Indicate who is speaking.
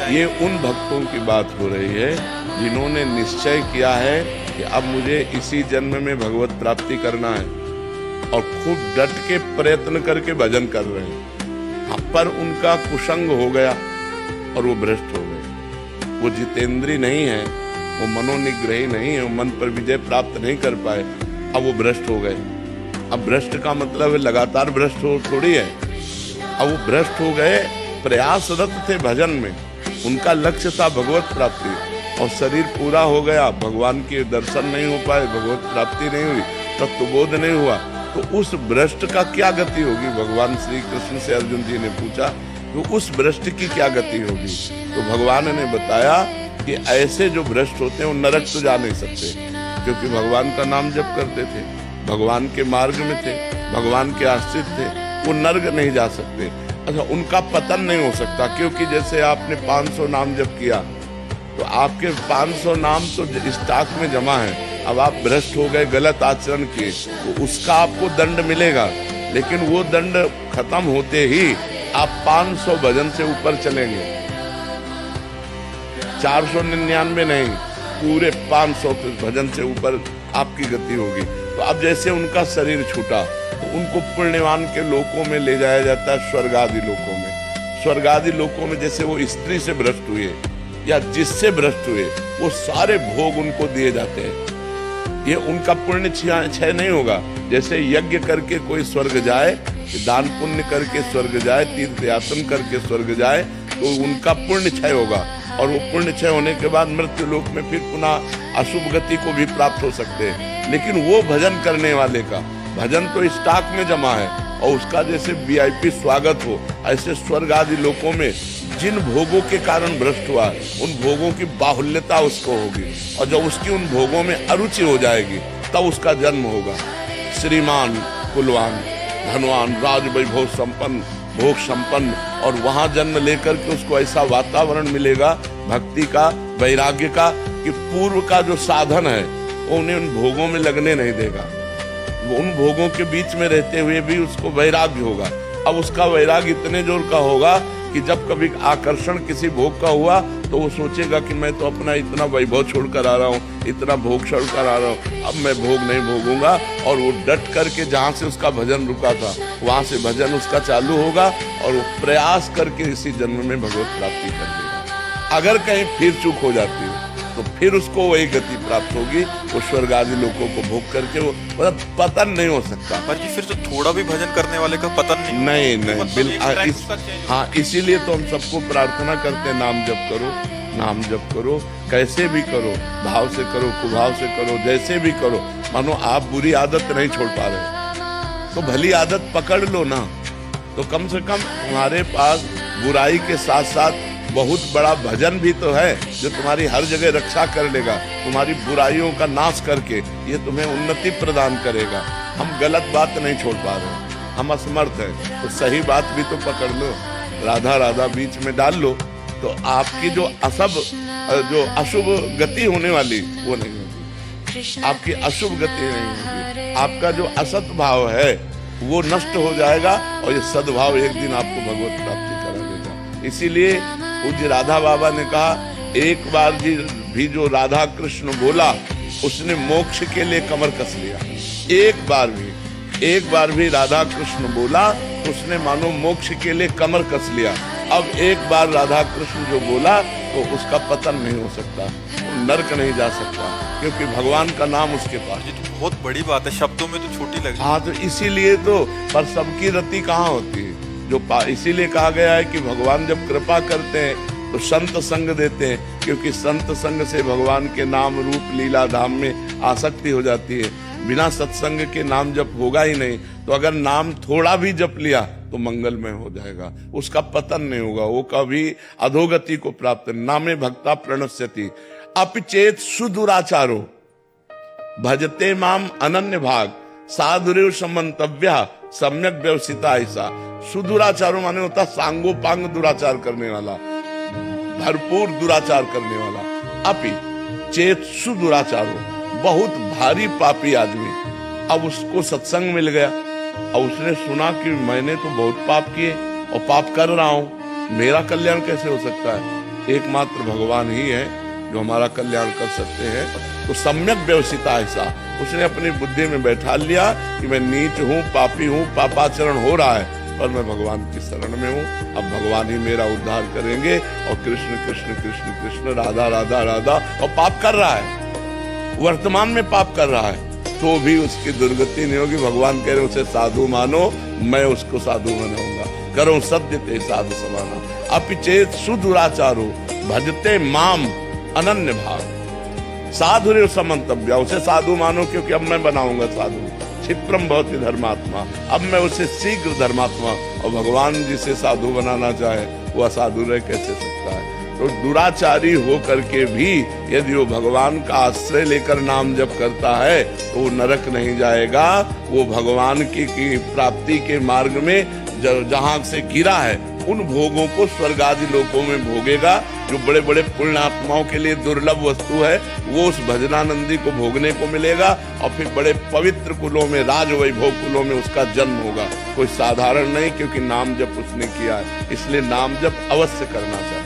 Speaker 1: ये उन भक्तों की बात हो रही है जिन्होंने निश्चय किया है कि अब मुझे इसी जन्म में भगवत प्राप्ति करना है और खूब डट के प्रयत्न करके भजन कर रहे हैं, पर उनका कुसंग हो गया और वो भ्रष्ट हो गए। वो जितेंद्री नहीं है, वो मनोनिग्रही नहीं है, वो मन पर विजय प्राप्त नहीं कर पाए, अब वो भ्रष्ट हो गए। अब भ्रष्ट का मतलब है लगातार भ्रष्ट हो थोड़ी है। अब वो भ्रष्ट हो गए, प्रयासरत थे भजन में, उनका लक्ष्य था भगवत प्राप्ति, और शरीर पूरा हो गया, भगवान के दर्शन नहीं हो पाए, भगवत प्राप्ति नहीं हुई, तत्वबोध नहीं हुआ, तो उस भ्रष्ट का क्या गति होगी? भगवान श्री कृष्ण से अर्जुन जी ने पूछा तो उस भ्रष्ट की क्या गति होगी? तो भगवान ने बताया कि ऐसे जो भ्रष्ट होते हैं वो नरक तो जा नहीं सकते, क्योंकि भगवान का नाम जप करते थे, भगवान के मार्ग में थे, भगवान के आश्रित थे, वो नरक नहीं जा सकते। अच्छा, उनका पतन नहीं हो सकता, क्योंकि जैसे आपने 500 नाम जप किया तो आपके 500 नाम तो स्टॉक में जमा है, अब आप भ्रष्ट हो गए, गलत आचरण किए, तो उसका आपको दंड मिलेगा, लेकिन वो दंड खत्म होते ही आप 500 भजन से ऊपर चलेंगे, 499 नहीं, पूरे 500 भजन से ऊपर आपकी गति होगी। तो अब जैसे उनका शरीर छूटा तो उनको पुण्यवान के लोकों में ले जाया जाता है, स्वर्ग आदि लोकों में। स्वर्ग आदि लोकों में जैसे वो स्त्री से भ्रष्ट हुए या जिससे भ्रष्ट हुए, वो सारे भोग उनको दिए जाते हैं। ये उनका पुण्य क्षय नहीं होगा। जैसे यज्ञ करके कोई स्वर्ग जाए, दान पुण्य करके स्वर्ग जाए, तीर्थ यातन करके स्वर्ग जाए, तो उनका पुण्य क्षय होगा, और वो पुण्य क्षय होने के बाद मृत्यु लोक में फिर पुनः अशुभ गति को भी प्राप्त हो सकते हैं। लेकिन वो भजन करने वाले का भजन तो स्टॉक में जमा है, और उसका जैसे VIP स्वागत हो, ऐसे स्वर्ग आदि लोकों में जिन भोगों के कारण भ्रष्ट हुआ, उन भोगों की बाहुल्यता उसको होगी, और जब उसकी उन भोगों में अरुचि हो जाएगी तब उसका जन्म होगा। श्रीमान, कुलवान, धनवान, राज वैभव संपन्न, भोग संपन्न, और वहां जन्म लेकर के उसको ऐसा वातावरण मिलेगा भक्ति का, वैराग्य का, कि पूर्व का जो साधन है वो उन्हें उन भोगों में लगने नहीं देगा। वो उन भोगों के बीच में रहते हुए भी उसको वैराग्य होगा। अब उसका वैराग्य इतने जोर का होगा कि जब कभी आकर्षण किसी भोग का हुआ तो वो सोचेगा कि मैं तो अपना इतना वैभव छोड़कर आ रहा हूँ, इतना भोग छोड़कर आ रहा हूँ, अब मैं भोग नहीं भोगूंगा, और वो डट करके जहाँ से उसका भजन रुका था वहाँ से भजन उसका चालू होगा, और वो प्रयास करके इसी जन्म में भगवत प्राप्ति कर देगा। अगर कहीं फिर चूक हो जाती है तो फिर उसको वही गति प्राप्त होगी, वो स्वर्ग आदि लोगों को भोग करके वो मतलब पतन नहीं हो सकता।
Speaker 2: पर जी फिर तो थोड़ा भी भजन करने वाले का पतन नहीं
Speaker 1: बिल्कुल। हाँ, इसीलिए तो हम सबको प्रार्थना करते हैं, नाम जप करो, नाम जप करो, कैसे भी करो, भाव से करो, कुभाव से करो, जैसे भी करो। मानो आप बुरी आदत नहीं छोड़ पा रहे तो भली आदत पकड़ लो ना, तो कम से कम तुम्हारे पास बुराई के साथ साथ बहुत बड़ा भजन भी तो है जो तुम्हारी हर जगह रक्षा कर लेगा, तुम्हारी बुराइयों का नाश करके ये तुम्हें उन्नति प्रदान करेगा। हम गलत बात नहीं छोड़ पा रहे, हम असमर्थ हैं, तो सही बात भी तो पकड़ लो, राधा राधा बीच में डाल लो, तो आपकी जो अशुभ गति होने वाली वो नहीं होगी, आपकी अशुभ गति नहीं होगी, आपका जो असत भाव है वो नष्ट हो जाएगा, और ये सद्भाव एक दिन आपको भगवत प्राप्ति करा देगा। इसीलिए पूज्य राधा बाबा ने कहा, एक बार भी जो राधा कृष्ण बोला उसने मोक्ष के लिए कमर कस लिया। एक बार भी राधा कृष्ण बोला तो उसने मानो मोक्ष के लिए कमर कस लिया। अब एक बार राधा कृष्ण जो बोला तो उसका पतन नहीं हो सकता, वो नरक नहीं जा सकता, क्योंकि भगवान का नाम उसके पास।
Speaker 2: ये तो बहुत बड़ी बात है, शब्दों में तो छोटी लगी।
Speaker 1: हाँ, तो इसीलिए तो, पर सबकी रति कहाँ होती है, जो इसीलिए कहा गया है कि भगवान जब कृपा करते हैं तो संत संग देते हैं, क्योंकि संत संग से भगवान के नाम रूप लीला धाम में आसक्ति हो जाती है। बिना सत्संग के नाम जप होगा ही नहीं, तो अगर नाम थोड़ा भी जप लिया तो मंगलमय हो जाएगा, उसका पतन नहीं होगा, वो कभी अधोगति को प्राप्त। नामे भक्ता प्रणश्यति अपिचेत सुदुराचारो भजते माम अनन्य भाग साधुरेव समंतव्य सम्यक व्यवसिता ऐसा। सुदुराचारो माने होता सांगो पांग दुराचार करने वाला, भरपूर दुराचार करने वाला। अपि चेत सुदुराचारो, बहुत भारी पापी आदमी, अब उसको सत्संग मिल गया, और उसने सुना कि मैंने तो बहुत पाप किए और पाप कर रहा हूं, मेरा कल्याण कैसे हो सकता है, एकमात्र भगवान ही है जो हमारा कल्याण कर सकते हैं। तो सम्यक व्यवसिता ऐसा उसने अपनी बुद्धि में बैठा लिया कि मैं नीच हूँ, पापी हूँ, पापाचरण हो रहा है, पर मैं भगवान की शरण में हूँ। अब भगवान ही मेरा उद्धार करेंगे। और कृष्ण कृष्ण कृष्ण कृष्ण, राधा राधा राधा, और पाप कर रहा है, वर्तमान में पाप कर रहा है, तो भी उसकी दुर्गति नहीं होगी। भगवान कह रहे उसे साधु मानो, मैं उसको साधु बनाऊंगा। करो सत्य ते साधु समाना, अपिचेत सुदुराचारो भजते माम अनन्य भाव। साधुरेव समन्तव्य, उसे साधु मानो क्योंकि अब मैं बनाऊंगा साधु। क्षिप्रम भवति धर्मात्मा, अब मैं उसे शीघ्र धर्मात्मा। और भगवान जिसे साधु बनाना चाहे वो असाधु रह कैसे सकता है? तो दुराचारी हो करके भी यदि वो भगवान का आश्रय लेकर नाम जप करता है तो वो नरक नहीं जाएगा, वो भगवान की प्राप्ति के मार्ग में जहां से गिरा है उन भोगों को स्वर्ग आदि लोकों में भोगेगा। जो बड़े बड़े पुण्यात्माओं के लिए दुर्लभ वस्तु है वो उस भजनानंदी को भोगने को मिलेगा। और फिर बड़े पवित्र कुलों में, राज वैभव कुलों में उसका जन्म होगा। कोई साधारण नहीं, क्योंकि नाम जप उसने किया है, इसलिए नाम जप अवश्य करना चाहिए।